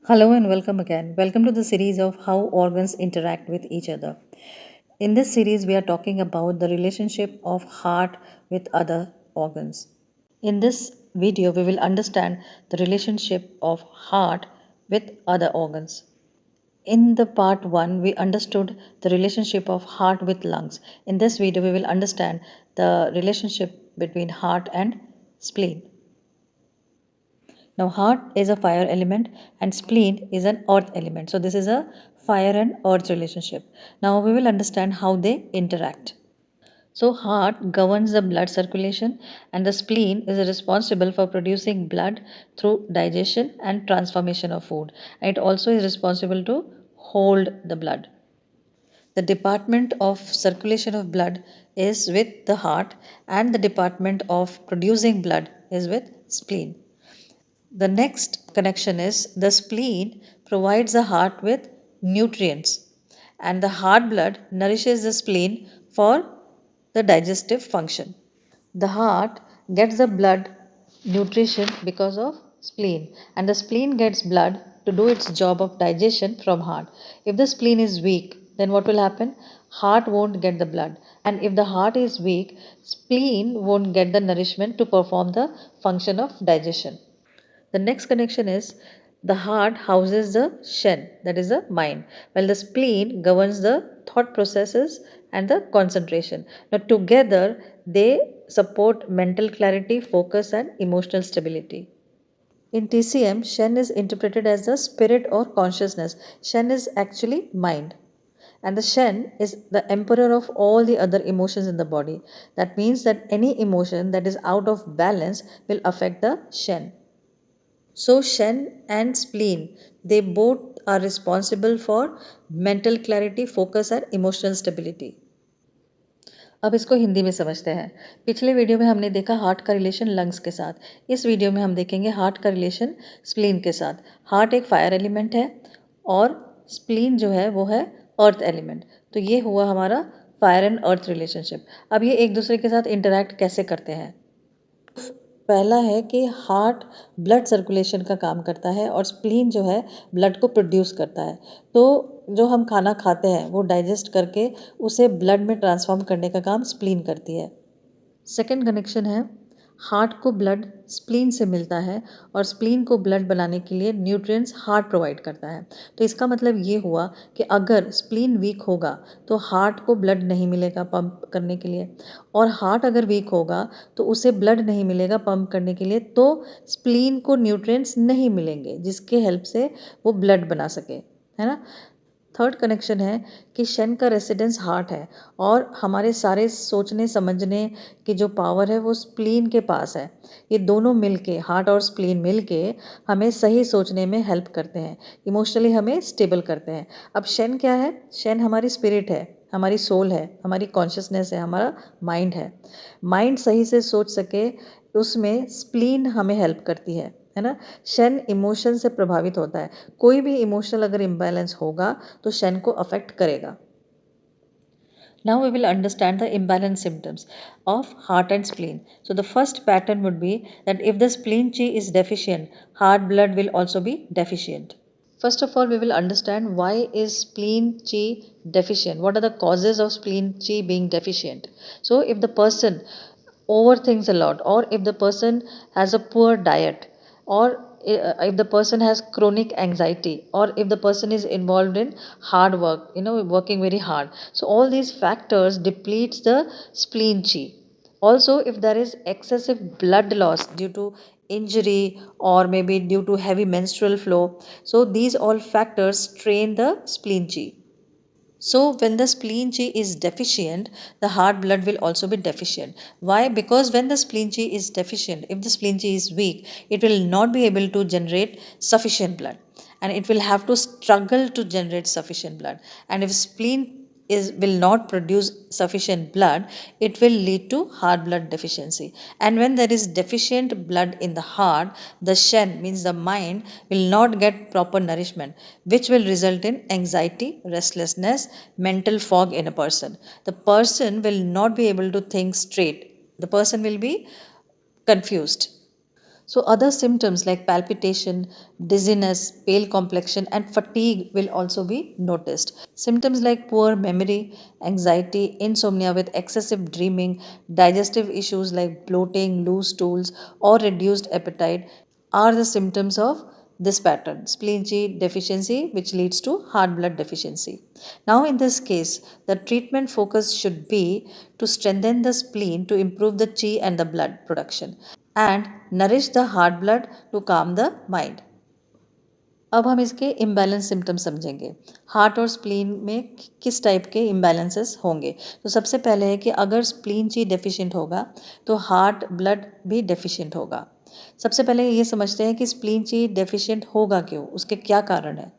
Hello and welcome again. Welcome to the series of how organs interact with each other. In this series, we are talking about the relationship of heart with other organs. In this video, we will understand the relationship of heart with other organs. In the part 1, we understood the relationship of heart with lungs. In this video, we will understand the relationship between heart and spleen. Now, heart is a fire element and spleen is an earth element. So, this is a fire and earth relationship. Now, we will understand how they interact. So, heart governs the blood circulation, and the spleen is responsible for producing blood through digestion and transformation of food. And it also is responsible to hold the blood. The department of circulation of blood is with the heart, and the department of producing blood is with spleen. The next connection is the spleen provides the heart with nutrients, and the heart blood nourishes the spleen for the digestive function. The heart gets the blood nutrition because of spleen, and the spleen gets blood to do its job of digestion from heart. If the spleen is weak, then what will happen? Heart won't get the blood, and if the heart is weak, spleen won't get the nourishment to perform the function of digestion. The next connection is the heart houses the Shen, that is the mind, while the spleen governs the thought processes and the concentration. Now, together they support mental clarity, focus, and emotional stability. In TCM, Shen is interpreted as the spirit or consciousness. Shen is actually mind. And the Shen is the emperor of all the other emotions in the body. That means that any emotion that is out of balance will affect the Shen. So, Shen and spleen, they both are responsible for mental clarity, focus and emotional stability. अब इसको हिंदी में समझते हैं। पिछले video में हमने देखा heart का रिलेशन लंग्स के साथ। इस वीडियो में हम देखेंगे हार्ट का रिलेशन स्प्लीन के साथ। हार्ट एक फायर एलिमेंट है और स्प्लीन जो है वो है अर्थ एलिमेंट। तो ये हुआ हमारा फायर एंड अर्थ रिलेशनशिप। अब ये एक दूसरे के साथ इंटरैक्ट कैसे करते हैं? पहला है कि हार्ट ब्लड सर्कुलेशन का काम करता है और स्प्लीन जो है ब्लड को प्रोड्यूस करता है। तो जो हम खाना खाते हैं वो डाइजेस्ट करके उसे ब्लड में ट्रांसफॉर्म करने का काम स्प्लीन करती है। सेकेंड कनेक्शन है हार्ट को ब्लड स्प्लीन से मिलता है और स्प्लीन को ब्लड बनाने के लिए न्यूट्रिएंट्स हार्ट प्रोवाइड करता है। तो इसका मतलब ये हुआ कि अगर स्प्लीन वीक होगा तो हार्ट को ब्लड नहीं मिलेगा पंप करने के लिए, और हार्ट अगर वीक होगा तो उसे ब्लड नहीं मिलेगा पंप करने के लिए, तो स्प्लीन को न्यूट्रिएंट्स नहीं मिलेंगे जिसके हेल्प से वो ब्लड बना सके, है ना। थर्ड कनेक्शन है कि शन का रेसिडेंस हार्ट है और हमारे सारे सोचने समझने की जो पावर है वो स्प्लीन के पास है। ये दोनों मिलके, हार्ट और स्प्लीन मिलके हमें सही सोचने में हेल्प करते हैं, इमोशनली हमें स्टेबल करते हैं। अब शन क्या है? शन हमारी स्पिरिट है, हमारी सोल है, हमारी कॉन्शियसनेस है, हमारा माइंड है। माइंड सही से सोच सके उसमें स्प्लीन हमें हेल्प करती है ना। शन इमोशन से प्रभावित होता है। कोई भी इमोशनल अगर इम्बैलेंस होगा तो शन को अफेक्ट करेगा। Now we will understand the imbalance symptoms of heart and spleen. So the first pattern would be that if the spleen chi is deficient, heart blood will also be deficient. First of all, we will understand why is spleen chi deficient. What are the causes of spleen chi being deficient? So if the person overthinks a lot, or if the person has a poor diet, or if the person has chronic anxiety, or if the person is involved in hard work, working very hard, so all these factors depletes the spleen chi. Also, if there is excessive blood loss due to injury or maybe due to heavy menstrual flow, so these all factors strain the spleen chi. So, when the spleen chi is deficient, the heart blood will also be deficient. Why? Because when the spleen chi is deficient, if the spleen chi is weak, it will not be able to generate sufficient blood, and it will have to struggle to generate sufficient blood. And if spleen will not produce sufficient blood, it will lead to heart blood deficiency. And when there is deficient blood in the heart, the shen, means the mind, will not get proper nourishment, which will result in anxiety, restlessness, mental fog in a person. The person will not be able to think straight. The person will be confused. So other symptoms like palpitation, dizziness, pale complexion and fatigue will also be noticed. Symptoms like poor memory, anxiety, insomnia with excessive dreaming, digestive issues like bloating, loose stools or reduced appetite are the symptoms of this pattern, spleen G deficiency, which leads to heart blood deficiency. Now, in this case, the treatment focus should be to strengthen the spleen to improve the Chi and the blood production and nourish the heart blood to calm the mind. अब हम इसके imbalance symptoms समझेंगे। Heart और spleen में किस type के imbalances होंगे। तो सबसे पहले है कि अगर स्प्लीन ची डेफिशिएंट होगा तो हार्ट ब्लड भी डेफिशिएंट होगा। सबसे पहले ये समझते हैं कि स्प्लीन ची डेफिशिएंट होगा क्यों, उसके क्या कारण है।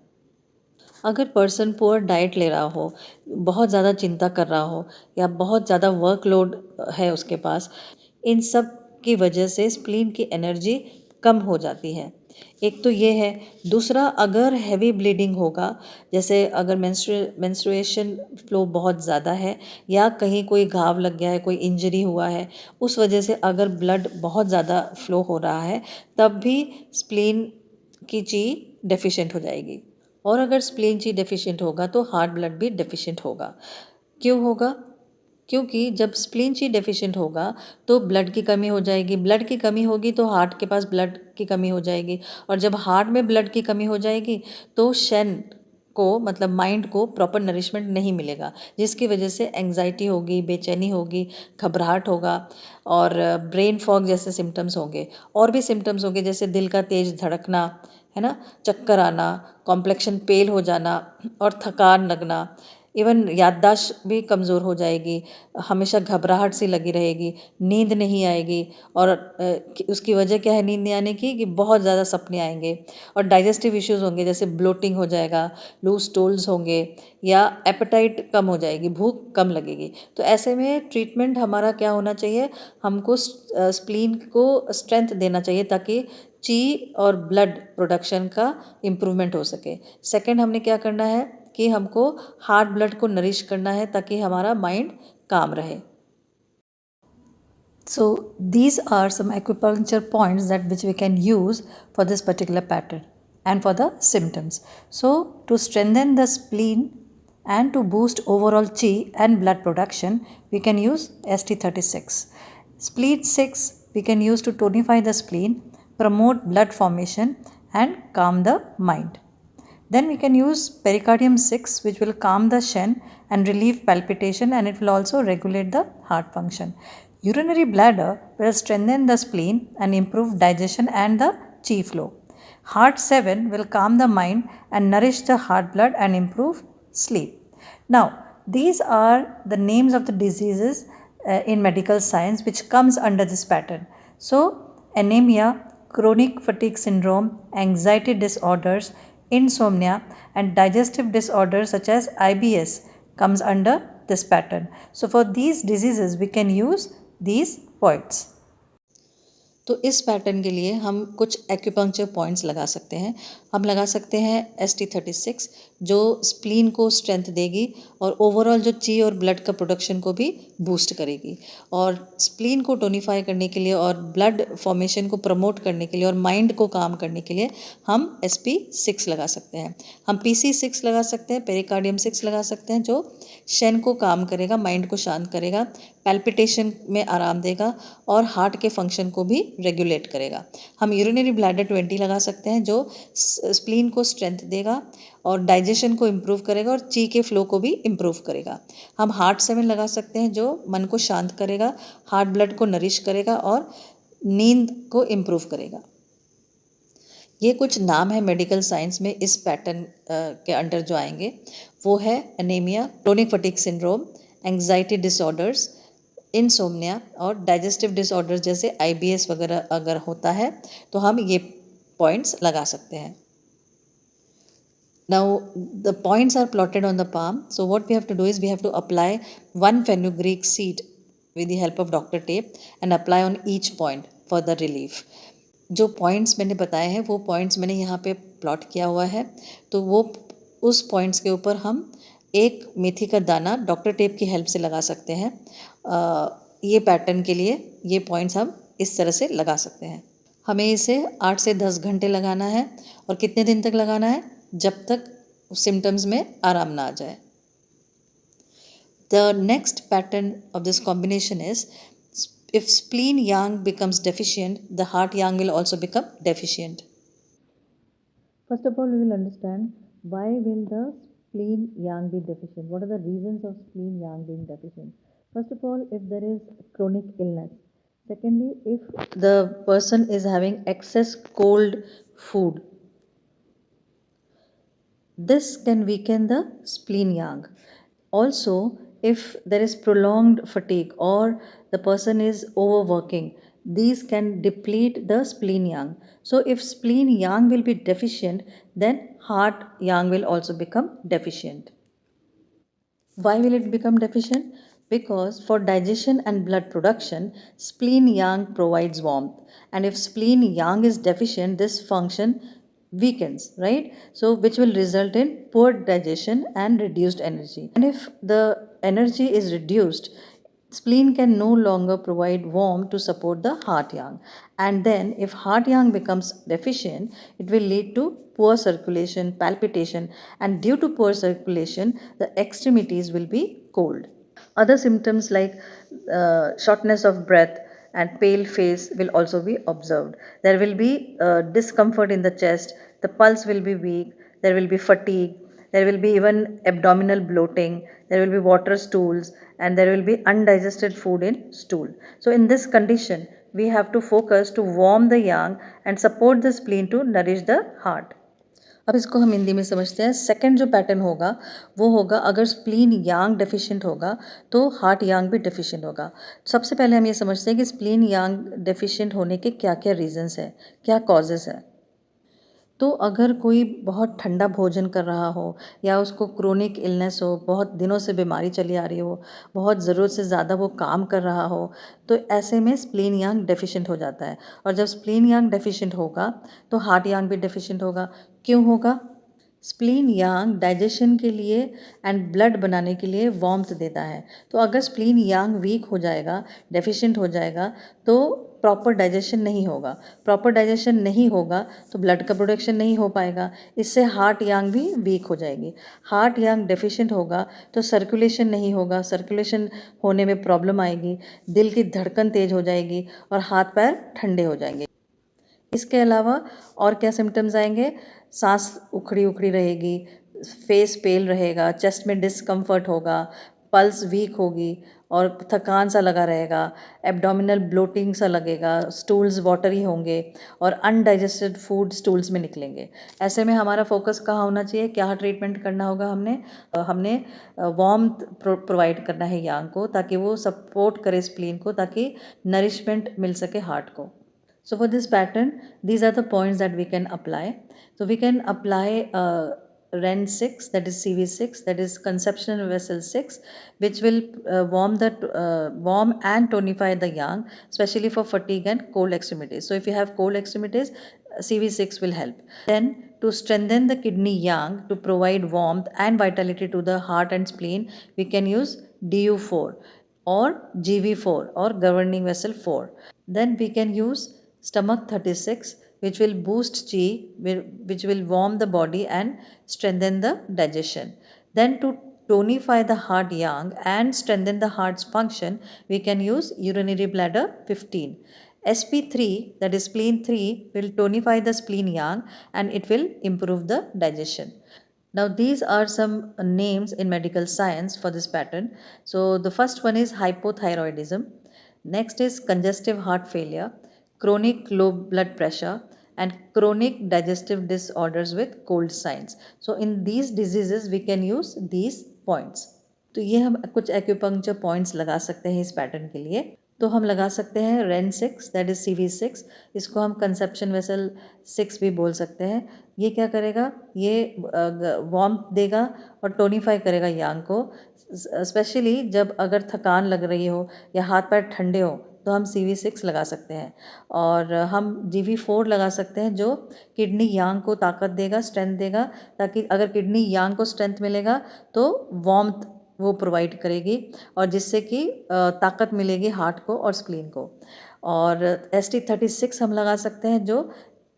अगर पर्सन पुअर डाइट ले रहा हो, बहुत ज़्यादा चिंता कर रहा हो या बहुत ज़्यादा वर्कलोड है उसके पास, इन सब की वजह से स्प्लीन की एनर्जी कम हो जाती है। एक तो ये है। दूसरा, अगर हैवी ब्लीडिंग होगा, जैसे अगर मेंस्ट्रुएशन फ्लो बहुत ज़्यादा है या कहीं कोई घाव लग गया है, कोई इंजरी हुआ है, उस वजह से अगर ब्लड बहुत ज़्यादा फ्लो हो रहा है, तब भी स्प्लीन की ची डेफिशिएंट हो जाएगी। और अगर स्प्लीन ची डेफिशिएंट होगा तो हार्ट ब्लड भी डेफिशिएंट होगा। क्यों होगा? क्योंकि जब स्प्लीन ची डेफिशिएंट होगा तो ब्लड की कमी हो जाएगी, ब्लड की कमी होगी तो हार्ट के पास ब्लड की कमी हो जाएगी, और जब हार्ट में ब्लड की कमी हो जाएगी तो शेन को मतलब माइंड को प्रॉपर नरिशमेंट नहीं मिलेगा, जिसकी वजह से एंग्जाइटी होगी, बेचैनी होगी, घबराहट होगा और ब्रेन फॉग जैसे सिम्टम्स होंगे। और भी सिम्टम्स होंगे जैसे दिल का तेज धड़कना, है ना, चक्कर आना, कॉम्प्लेक्शन पेल हो जाना और थकान लगना। इवन याददाश्त भी कमज़ोर हो जाएगी, हमेशा घबराहट सी लगी रहेगी, नींद नहीं आएगी। और उसकी वजह क्या है नींद नहीं आने की, कि बहुत ज़्यादा सपने आएंगे। और डाइजेस्टिव इश्यूज़ होंगे, जैसे ब्लोटिंग हो जाएगा, लूज स्टूल्स होंगे या एपेटाइट कम हो जाएगी, भूख कम लगेगी। तो ऐसे में ट्रीटमेंट हमारा क्या होना चाहिए, हमको स्प्लीन को स्ट्रेंथ देना चाहिए ताकि ची और ब्लड प्रोडक्शन का इम्प्रूवमेंट हो सके। सेकंड, हमने क्या करना है कि हमको हार्ट ब्लड को नरिश करना है ताकि हमारा माइंड काम रहे। So these are some acupuncture points that which we can use for this particular pattern and for the symptoms. So to strengthen the spleen and to boost overall chi and blood production, we can use ST36. Spleen 6 we can use to tonify the spleen, promote blood formation and calm the mind. Then we can use pericardium 6, which will calm the shen and relieve palpitation, and it will also regulate the heart function. Urinary bladder will strengthen the spleen and improve digestion and the chi flow. Heart 7 will calm the mind and nourish the heart blood and improve sleep. Now, these are the names of the diseases in medical science which comes under this pattern. So, anemia, chronic fatigue syndrome, anxiety disorders, insomnia and digestive disorders such as IBS comes under this pattern. So for these diseases we can use these points. तो इस pattern के लिए हम कुछ acupuncture points लगा सकते हैं। हम लगा सकते हैं ST36 जो स्प्लीन को स्ट्रेंथ देगी और ओवरऑल जो ची और ब्लड का प्रोडक्शन को भी बूस्ट करेगी, और स्प्लीन को टोनिफाई करने के लिए और ब्लड फॉर्मेशन को प्रमोट करने के लिए और माइंड को काम करने के लिए हम SP6 लगा सकते हैं। हम PC6 लगा सकते हैं, पेरिकार्डियम 6 लगा सकते हैं जो शेन को काम करेगा, माइंड को शांत करेगा, पैल्पिटेशन में आराम देगा और हार्ट के फंक्शन को भी रेगुलेट करेगा। हम यूरिनरी ब्लैडर 20 लगा सकते हैं जो स्प्लीन को स्ट्रेंथ देगा और डाइजेशन को इम्प्रूव करेगा और ची के फ्लो को भी इम्प्रूव करेगा। हम हार्ट 7 लगा सकते हैं जो मन को शांत करेगा, हार्ट ब्लड को नरिश करेगा और नींद को इम्प्रूव करेगा। ये कुछ नाम है मेडिकल साइंस में इस पैटर्न के अंडर जो आएंगे, वो है anaemia, chronic fatigue syndrome, anxiety disorders, insomnia और डाइजेस्टिव डिसऑर्डर्स जैसे IBS वगैरह अगर होता है तो हम ये पॉइंट्स लगा सकते हैं। Now the points are plotted on the palm. So what we have to do is we have to apply one fenugreek seed with the help of Dr. Tape and apply on each point for the relief. जो points मैंने बताए हैं वो points मैंने यहाँ पे plot किया हुआ है, तो वो उस पॉइंट्स के ऊपर हम एक मेथी का दाना डॉक्टर टेप की हेल्प से लगा सकते हैं। ये पैटर्न के लिए ये पॉइंट्स हम इस तरह से लगा सकते हैं। हमें इसे 8 से 10 घंटे लगाना है और कितने दिन तक लगाना है, जब तक सिम्टम्स में आराम ना आ जाए। The next pattern of this combination is, if spleen yang becomes deficient, the heart yang will also become deficient. First of all, we will understand why will the spleen yang be deficient. What are the reasons of spleen yang being deficient? First of all, if there is chronic illness. Secondly, if the person is having excess cold food, this can weaken the spleen yang. Also, if there is prolonged fatigue or the person is overworking, these can deplete the spleen yang. So, if spleen yang will be deficient, then heart yang will also become deficient. Why will it become deficient? Because for digestion and blood production, spleen yang provides warmth. And if spleen yang is deficient, this function weakens, right? So, which will result in poor digestion and reduced energy. And if the energy is reduced, spleen can no longer provide warmth to support the heart yang. And then, if heart yang becomes deficient, it will lead to poor circulation, palpitation, and due to poor circulation, the extremities will be cold. Other symptoms like shortness of breath and pale face will also be observed. There will be discomfort in the chest, the pulse will be weak, there will be fatigue, there will be even abdominal bloating, there will be water stools, and there will be undigested food in stool. So, in this condition, we have to focus to warm the yang and support the spleen to nourish the heart. अब इसको हम हिंदी में समझते हैं। Second जो pattern होगा वो होगा, अगर स्प्लीन यांग डेफिशिएंट होगा तो हार्ट यांग भी डेफिशिएंट होगा। सबसे पहले हम ये समझते हैं कि स्प्लीन यांग डेफिशिएंट होने के क्या क्या रीजंस हैं, क्या कॉजेज़ हैं। तो अगर कोई बहुत ठंडा भोजन कर रहा हो या उसको क्रोनिक इलनेस हो, बहुत दिनों से बीमारी चली आ रही हो, बहुत ज़रूरत से ज़्यादा वो काम कर रहा हो, तो ऐसे में स्प्लीन यांग डेफिशिएंट हो जाता है। और जब स्प्लीन यांग डेफिशिएंट होगा तो हार्ट यांग भी डेफिशिएंट होगा। क्यों होगा? स्प्लीन यांग डाइजेशन के लिए एंड ब्लड बनाने के लिए वार्मथ देता है। तो अगर स्प्लीन यांग वीक हो जाएगा, डेफिशिएंट हो जाएगा, तो प्रॉपर डाइजेशन नहीं होगा। प्रॉपर डाइजेशन नहीं होगा तो ब्लड का प्रोडक्शन नहीं हो पाएगा, इससे हार्ट यांग भी वीक हो जाएगी। हार्ट यांग डेफिशिएंट होगा तो सर्कुलेशन नहीं होगा, सर्कुलेशन होने में प्रॉब्लम आएगी, दिल की धड़कन तेज हो जाएगी और हाथ पैर ठंडे हो जाएंगे। इसके अलावा और क्या सिम्टम्स आएंगे? सांस उखड़ी उखड़ी रहेगी, फेस पेल रहेगा, चेस्ट में डिस्कम्फर्ट होगा, पल्स वीक होगी और थकान सा लगा रहेगा, एब्डोमिनल ब्लोटिंग सा लगेगा, स्टूल्स वाटरी होंगे और अनडाइजेस्टेड फूड स्टूल्स में निकलेंगे। ऐसे में हमारा फोकस कहाँ होना चाहिए, क्या ट्रीटमेंट करना होगा? हमने वार्मथ प्रोवाइड करना है यांग को, ताकि वो सपोर्ट करे स्प्लीन को, ताकि नरिशमेंट मिल सके हार्ट को। So for this pattern, these are the points that we can apply. So we can apply REN 6, that is CV6, that is conception vessel 6, which will warm and tonify the yang, especially for fatigue and cold extremities. So if you have cold extremities, CV6 will help. Then to strengthen the kidney yang to provide warmth and vitality to the heart and spleen, we can use DU4 or GV4 or governing vessel 4. Then we can use stomach 36, which will boost chi, which will warm the body and strengthen the digestion. Then to tonify the heart yang and strengthen the heart's function, we can use urinary bladder 15. SP3, that is spleen 3, will tonify the spleen yang and it will improve the digestion. Now these are some names in medical science for this pattern. So the first one is hypothyroidism. Next is congestive heart failure, chronic low blood pressure, and chronic digestive disorders with cold signs. So in these diseases we can use these points. तो ये हम कुछ acupuncture points लगा सकते हैं इस pattern के लिए। तो हम लगा सकते हैं रेन 6, दैट इज CV6, इसको हम कंसेप्शन वेसल 6 भी बोल सकते हैं। ये क्या करेगा? ये वार्म देगा और टोनीफाई करेगा यांग को, स्पेशली जब अगर थकान लग रही हो या हाथ पैर ठंडे हो तो हम CV6 लगा सकते हैं। और हम GV4 लगा सकते हैं, जो किडनी यांग को ताकत देगा, स्ट्रेंथ देगा, ताकि अगर किडनी यांग को स्ट्रेंथ मिलेगा तो वार्मथ वो प्रोवाइड करेगी और जिससे कि ताकत मिलेगी हार्ट को और स्प्लीन को। और ST36 हम लगा सकते हैं जो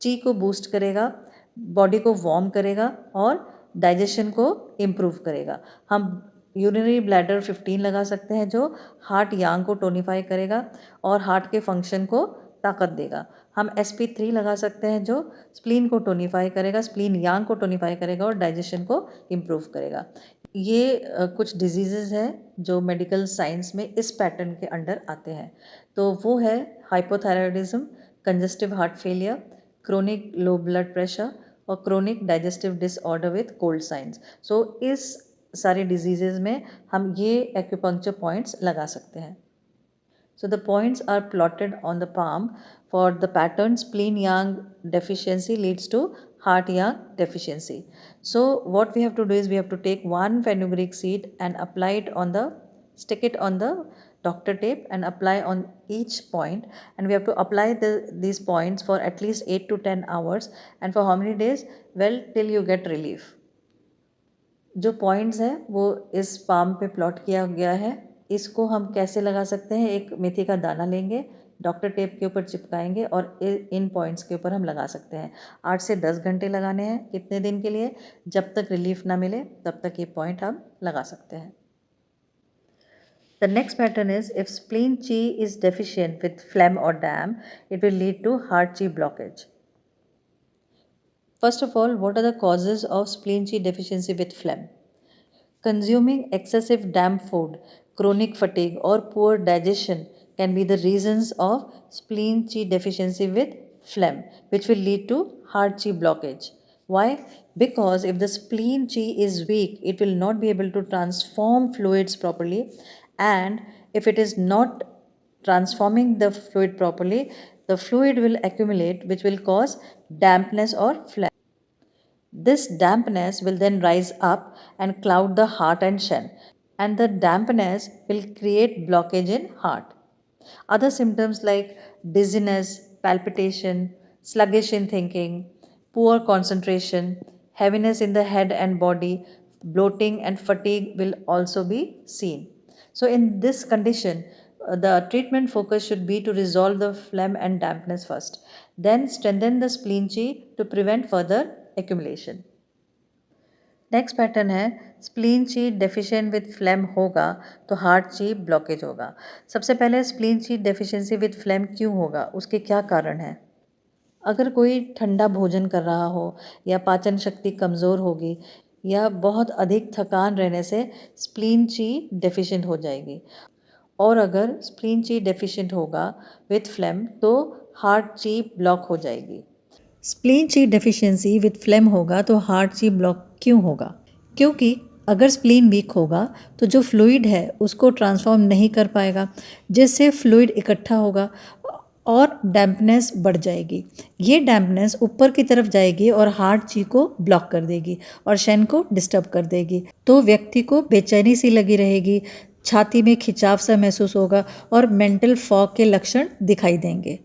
ची को बूस्ट करेगा, बॉडी को वार्म करेगा और डाइजेशन को इम्प्रूव करेगा। हम यूरिनरी ब्लैडर 15 लगा सकते हैं जो हार्ट यांग को टोनिफाई करेगा और हार्ट के फंक्शन को ताकत देगा। हम SP3 लगा सकते हैं जो स्प्लीन को टोनिफाई करेगा, स्प्लीन यांग को टोनिफाई करेगा और डाइजेशन को इम्प्रूव करेगा। ये कुछ डिजीज़ेज़ हैं जो मेडिकल साइंस में इस पैटर्न के अंडर आते हैं। तो वो है hypothyroidism, congestive heart failure, chronic low blood pressure और chronic digestive disorder with cold science. So इस सारे डिजीज़ेज़ में हम ये एक्यूपंक्चर पॉइंट्स लगा सकते हैं। So the points are plotted on the palm for the pattern spleen yang deficiency leads to heart yang deficiency. So what we have to do is we have to take one fenugreek seed and apply it on the, stick it on the doctor tape and apply on each point, and we have to apply these points for at least 8 to 10 hours, and for how many days? Well, till you get relief. जो points हैं वो इस palm पे plot किया गया है। इसको हम कैसे लगा सकते हैं? एक मेथी का दाना लेंगे, डॉक्टर टेप के ऊपर चिपकाएंगे और इन पॉइंट्स के ऊपर हम लगा सकते हैं। 8 से 10 घंटे लगाने हैं। कितने दिन के लिए? जब तक रिलीफ ना मिले तब तक ये पॉइंट हम लगा सकते हैं। The next pattern is if spleen chi is deficient with phlegm or dam, it will lead to heart chi blockage. First of all, what are the causes of spleen chi deficiency with phlegm? Consuming excessive damp food, chronic fatigue, or poor digestion can be the reasons of spleen chi deficiency with phlegm, which will lead to heart chi blockage. Why? Because if the spleen chi is weak, it will not be able to transform fluids properly, and if it is not transforming the fluid properly, the fluid will accumulate, which will cause dampness or phlegm. This dampness will then rise up and cloud the heart and shen, and the dampness will create blockage in heart. Other symptoms like dizziness, palpitation, sluggish in thinking, poor concentration, heaviness in the head and body, bloating and fatigue will also be seen. So in this condition, the treatment focus should be to resolve the phlegm and dampness first, then strengthen the spleen chi to prevent further accumulation. Next pattern है spleen ची deficient with flame होगा तो heart ची blockage होगा। सबसे पहले spleen ची deficiency with flame क्यों होगा, उसके क्या कारण हैं? अगर कोई ठंडा भोजन कर रहा हो या पाचन शक्ति कमज़ोर होगी या बहुत अधिक थकान रहने से स्प्लीन ची डेफिशिएंट हो जाएगी। और अगर स्प्लीन ची डेफिशिएंट होगा विथ फ्लेम तो हार्ट ची ब्लॉक हो जाएगी। स्प्लीन ची डेफिशिएंसी विथ फ्लेम होगा तो हार्ट ची ब्लॉक क्यों होगा? क्योंकि अगर स्प्लीन वीक होगा तो जो फ्लूइड है उसको ट्रांसफॉर्म नहीं कर पाएगा, जिससे फ्लूइड इकट्ठा होगा और डैम्पनेस बढ़ जाएगी। ये डैम्पनेस ऊपर की तरफ जाएगी और हार्ट ची को ब्लॉक कर देगी और शेन को डिस्टर्ब कर देगी। तो व्यक्ति को बेचैनी सी लगी रहेगी, छाती में खिंचाव सा महसूस होगा और मेंटल फॉग के लक्षण दिखाई देंगे।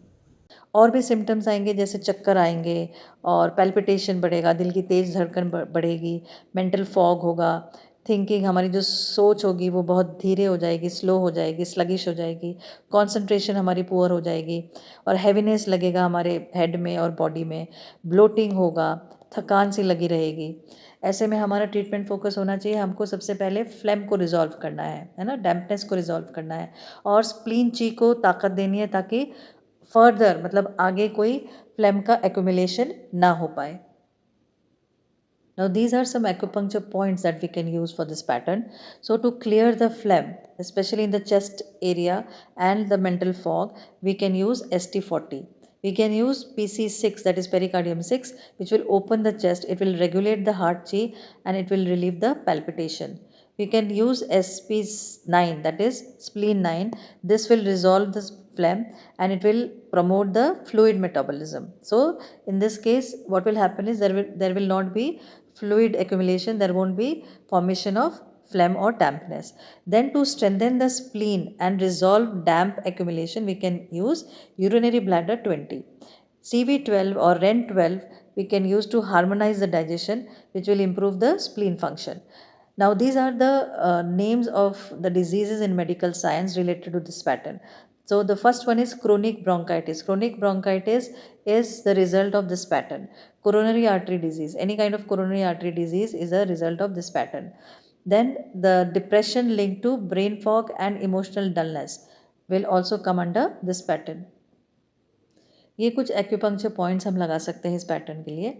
और भी सिम्टम्स आएंगे जैसे चक्कर आएंगे और पैल्पिटेशन बढ़ेगा, दिल की तेज़ धड़कन बढ़ेगी, मेंटल फॉग होगा, थिंकिंग हमारी जो सोच होगी वो बहुत धीरे हो जाएगी, स्लो हो जाएगी, स्लगिश हो जाएगी, कंसंट्रेशन हमारी पुअर हो जाएगी और हैवीनेस लगेगा हमारे हेड में और बॉडी में, ब्लोटिंग होगा, थकान सी लगी रहेगी। ऐसे में हमारा ट्रीटमेंट फोकस होना चाहिए, हमको सबसे पहले फ्लेम को रिजॉल्व करना है ना, डैम्पनेस को रिजॉल्व करना है और स्प्लीन ची को ताकत देनी है ताकि फर्दर मतलब आगे कोई फ्लेम का एक्यूमुलेशन ना हो पाए। Now these are some acupuncture points that we can use for this pattern. So to clear the phlegm, especially in the chest area and the mental fog, we can use ST40. We can use PC6, that is pericardium 6, which will open the chest, it will regulate the heart chi and it will relieve the palpitation. We can use SP9, that is spleen 9. This will resolve the phlegm and it will promote the fluid metabolism. So in this case what will happen is there will not be fluid accumulation, there won't be formation of phlegm or dampness. Then to strengthen the spleen and resolve damp accumulation, we can use urinary bladder 20. CV12 or REN12 we can use to harmonize the digestion, which will improve the spleen function. Now, these are the names of the diseases in medical science related to this pattern. So, the first one is chronic bronchitis. Chronic bronchitis is the result of this pattern. Coronary artery disease, any kind of coronary artery disease is a result of this pattern. Then, the depression linked to brain fog and emotional dullness will also come under this pattern. ये कुछ acupuncture points हम लगा सकते हैं इस pattern के लिए।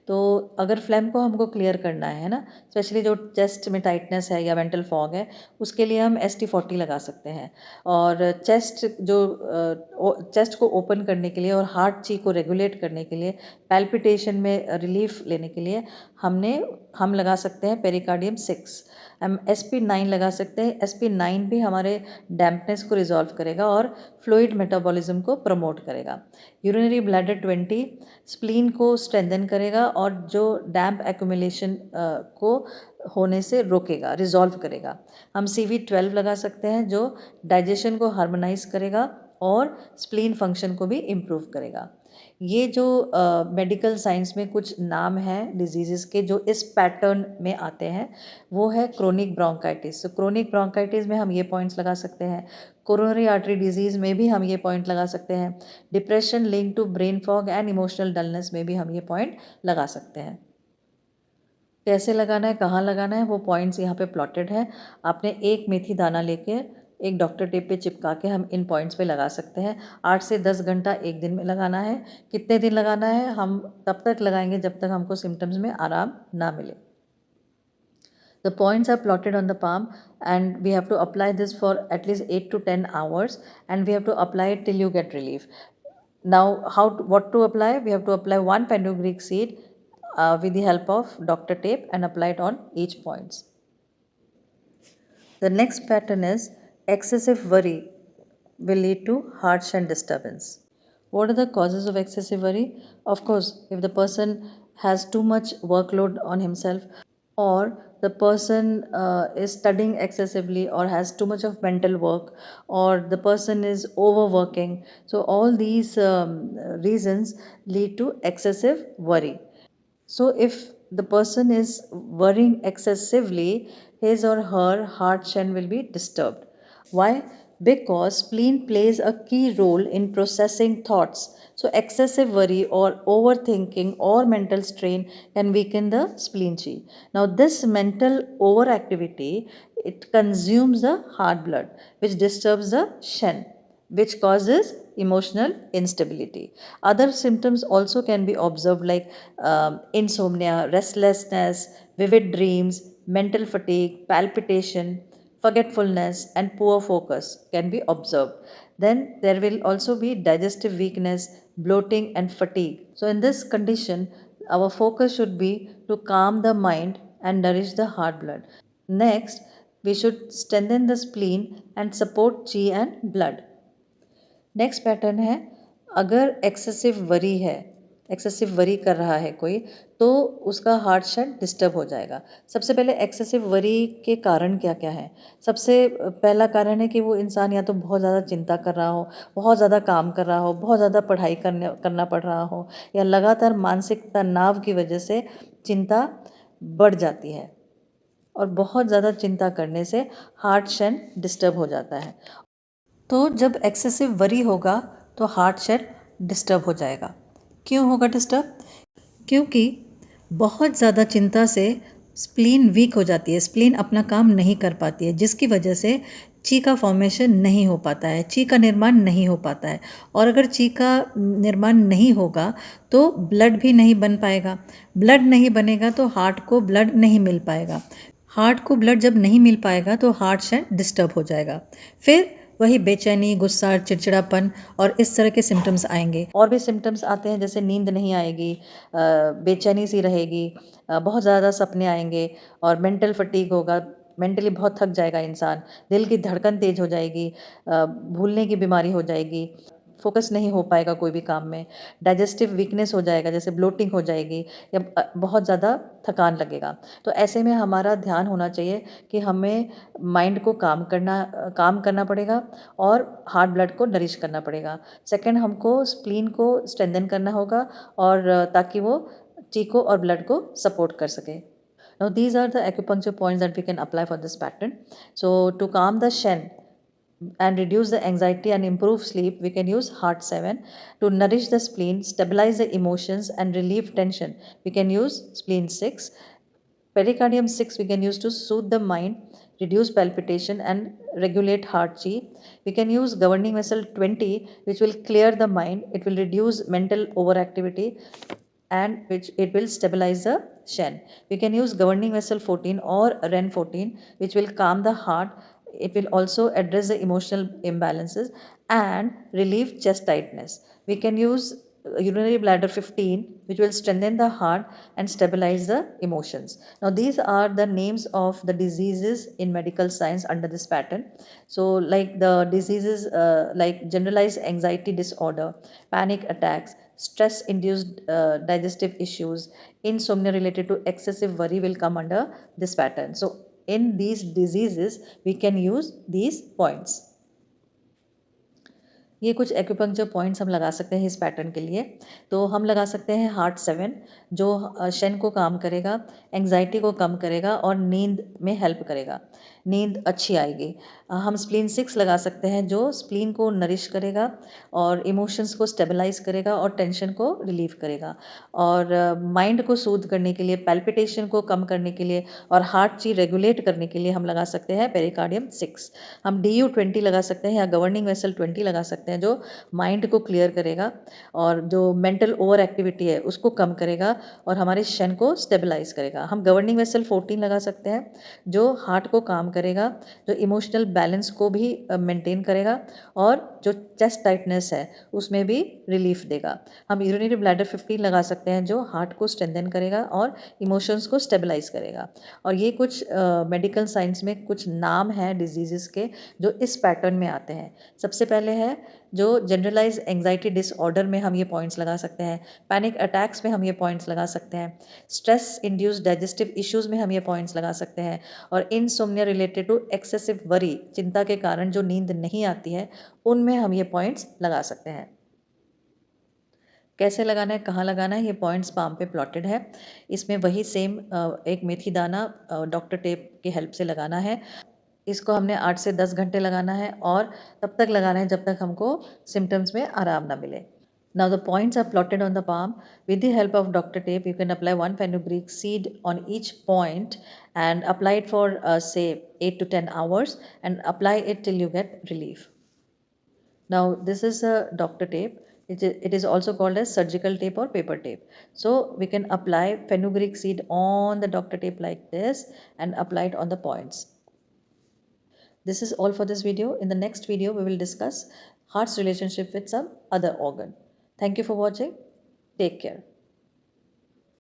तो अगर फ्लेम को हमको क्लियर करना है ना, स्पेशली जो चेस्ट में टाइटनेस है या वेंट्रल फॉग है, उसके लिए हम ST40 लगा सकते हैं। और चेस्ट को ओपन करने के लिए और हार्ट ची को रेगुलेट करने के लिए, पैल्पिटेशन में रिलीफ लेने के लिए हम लगा सकते हैं पेरिकार्डियम 6। हम SP9 लगा सकते हैं। SP9 भी हमारे डैम्पनेस को रिजॉल्व करेगा और फ्लूइड मेटाबॉलिज्म को प्रमोट करेगा। यूरिनरी ब्लैडर 20 स्प्लीन को स्ट्रेंथन करेगा और जो डैम्प एक्यूमुलेशन को होने से रोकेगा, रिजॉल्व करेगा। हम CV12 लगा सकते हैं जो डाइजेशन को हार्मोनाइज करेगा और स्प्लीन फंक्शन को भी इम्प्रूव करेगा। ये जो मेडिकल साइंस में कुछ नाम हैं डिजीज़ के जो इस पैटर्न में आते हैं, वो है क्रोनिक ब्रोंकाइटिस। तो क्रोनिक ब्रोंकाइटिस में हम ये पॉइंट्स लगा सकते हैं। कोरोनरी आर्टरी डिजीज़ में भी हम ये पॉइंट लगा सकते हैं। Depression link to brain fog and emotional dullness में भी हम ये पॉइंट लगा सकते हैं। कैसे लगाना है, कहाँ लगाना है, वो पॉइंट्स यहाँ पे प्लॉटेड हैं। आपने एक मेथी दाना लेके एक डॉक्टर टेप पे चिपका के हम इन पॉइंट्स पे लगा सकते हैं। 8 से 10 घंटा एक दिन में लगाना है। कितने दिन लगाना है, हम तब तक लगाएंगे जब तक हमको सिम्टम्स में आराम ना मिले। The points are plotted on the palm and we have to apply this for at least 8 to 10 hours and we have to apply it till you get relief. Now, what to apply? We have to apply one fenugreek seed with the help of Dr. Tape and apply it on each points. The next pattern is excessive worry will lead to heart-shunt disturbance. What are the causes of excessive worry? Of course, if the person has too much workload on himself or the person is studying excessively or has too much of mental work or the person is overworking. So all these reasons lead to excessive worry. So if the person is worrying excessively, his or her heart shunt will be disturbed. Why? Because spleen plays a key role in processing thoughts. So excessive worry or overthinking or mental strain can weaken the spleen chi. Now this mental overactivity, it consumes the heart blood, which disturbs the shunt, which causes emotional instability. Other symptoms also can be observed like insomnia, restlessness, vivid dreams, mental fatigue, palpitation, forgetfulness, and poor focus can be observed. Then there will also be digestive weakness, bloating, and fatigue. So, in this condition, our focus should be to calm the mind and nourish the heart blood. Next, we should strengthen the spleen and support chi and blood. Next pattern है, अगर excessive worry कर रहा है कोई, तो उसका heart shunt disturb हो जाएगा। सबसे पहले एक्सेसिव वरी के कारण क्या क्या हैं? सबसे पहला कारण है कि वो इंसान या तो बहुत ज़्यादा चिंता कर रहा हो, बहुत ज़्यादा काम कर रहा हो, बहुत ज़्यादा पढ़ाई करना पड़ रहा हो या लगातार मानसिक तनाव की वजह से चिंता बढ़ जाती है और बहुत ज़्यादा चिंता करने से हार्ट शंट डिस्टर्ब हो जाता है। तो जब एक्सेसिव वरी होगा तो हार्ट शेट डिस्टर्ब हो जाएगा। क्यों होगा डिस्टर्ब? क्योंकि बहुत ज़्यादा चिंता से स्प्लीन वीक हो जाती है, स्प्लीन अपना काम नहीं कर पाती है, जिसकी वजह से ची का फॉर्मेशन नहीं हो पाता है, ची का निर्माण नहीं हो पाता है। और अगर ची का निर्माण नहीं होगा तो ब्लड भी नहीं बन पाएगा, ब्लड नहीं बनेगा तो हार्ट को ब्लड नहीं मिल पाएगा, हार्ट को ब्लड जब नहीं मिल पाएगा तो हार्ट शेट डिस्टर्ब हो जाएगा। फिर वही बेचैनी, गुस्सा, चिड़चिड़ापन और इस तरह के सिम्टम्स आएंगे। और भी सिम्टम्स आते हैं जैसे नींद नहीं आएगी, बेचैनी सी रहेगी, बहुत ज़्यादा सपने आएंगे और मेंटल फटीग होगा, मेंटली बहुत थक जाएगा इंसान, दिल की धड़कन तेज़ हो जाएगी, भूलने की बीमारी हो जाएगी, फोकस नहीं हो पाएगा कोई भी काम में, डाइजेस्टिव वीकनेस हो जाएगा जैसे ब्लोटिंग हो जाएगी या बहुत ज़्यादा थकान लगेगा। तो ऐसे में हमारा ध्यान होना चाहिए कि हमें माइंड को काम करना पड़ेगा और हार्ट ब्लड को नरिश करना पड़ेगा। सेकंड, हमको स्प्लीन को स्ट्रेंथन करना होगा और ताकि वो ची को और ब्लड को सपोर्ट कर सके। Now these are the acupuncture points that we can apply for this pattern. So to calm the Shen and reduce the anxiety and improve sleep, we can use heart 7. To nourish the spleen, stabilize the emotions and relieve tension, we can use spleen 6. Pericardium 6 we can use to soothe the mind, reduce palpitation and regulate heart chi. We can use governing vessel 20, which will clear the mind, it will reduce mental overactivity and which it will stabilize the Shen. We can use governing vessel 14 or Ren 14, which will calm the heart. It will also address the emotional imbalances and relieve chest tightness. We can use urinary bladder 15, which will strengthen the heart and stabilize the emotions. Now these are the names of the diseases in medical science under this pattern. So like the diseases like generalized anxiety disorder, panic attacks, stress induced digestive issues, insomnia related to excessive worry will come under this pattern. So in these diseases we can use these points. ये कुछ acupuncture points हम लगा सकते हैं इस pattern के लिए. तो हम लगा सकते हैं हार्ट 7 जो शन को काम करेगा, एंग्जाइटी को कम करेगा और नींद में हेल्प करेगा, नींद अच्छी आएगी. हम स्प्लीन 6 लगा सकते हैं जो स्प्लीन को नरिश करेगा और इमोशंस को स्टेबलाइज करेगा और टेंशन को रिलीव करेगा. और माइंड को सूद करने के लिए, पैल्पिटेशन को कम करने के लिए और हार्ट ची रेगुलेट करने के लिए हम लगा सकते हैं पेरिकार्डियम 6. हम DU 20 लगा सकते हैं या गवर्निंग वेसल 20 लगा सकते हैं जो माइंड को क्लियर करेगा और जो मेंटल ओवर एक्टिविटी है उसको कम करेगा और हमारे शन को स्टेबलाइज करेगा. हम गवर्निंग वेसल 14 लगा सकते हैं जो हार्ट को काम करेगा, जो इमोशनल बैलेंस को भी मेंटेन करेगा और जो चेस्ट टाइटनेस है उसमें भी रिलीफ देगा. हम यूरिनरी ब्लैडर 15 लगा सकते हैं जो हार्ट को स्ट्रेंथन करेगा और इमोशंस को स्टेबलाइज करेगा. और ये कुछ मेडिकल साइंस में कुछ नाम हैं डिजीज़ के जो इस पैटर्न में आते हैं. सबसे पहले है जो जनरलाइज एंग्जाइटी डिसऑर्डर में हम ये पॉइंट्स लगा सकते हैं, पैनिक अटैक्स में हम ये पॉइंट्स लगा सकते हैं, स्ट्रेस इंड्यूस्ड डाइजेस्टिव इश्यूज़ में हम ये पॉइंट्स लगा सकते हैं और insomnia related to excessive worry, चिंता के कारण जो नींद नहीं आती है, उनमें हम ये पॉइंट्स लगा सकते हैं. कैसे लगाना है, कहाँ लगाना है, ये पॉइंट्स पाम पे प्लॉटेड है. इसमें वही सेम एक मेथी दाना डॉक्टर टेप की हेल्प से लगाना है. इसको हमने 8 से 10 घंटे लगाना है और तब तक लगाना है जब तक हमको सिम्टम्स में आराम ना मिले. Now the points are plotted on the palm. With the help of Dr. Tape, you can apply 1 fenugreek seed on each point and apply it for say 8 to 10 hours and apply it till you get relief. Now this is a Dr. Tape. It is also called as surgical tape or paper tape. So we can apply fenugreek seed on the Dr. Tape like this and apply it on the points. This is all for this video. In the next video, we will discuss heart's relationship with some other organ. Thank you for watching. Take care.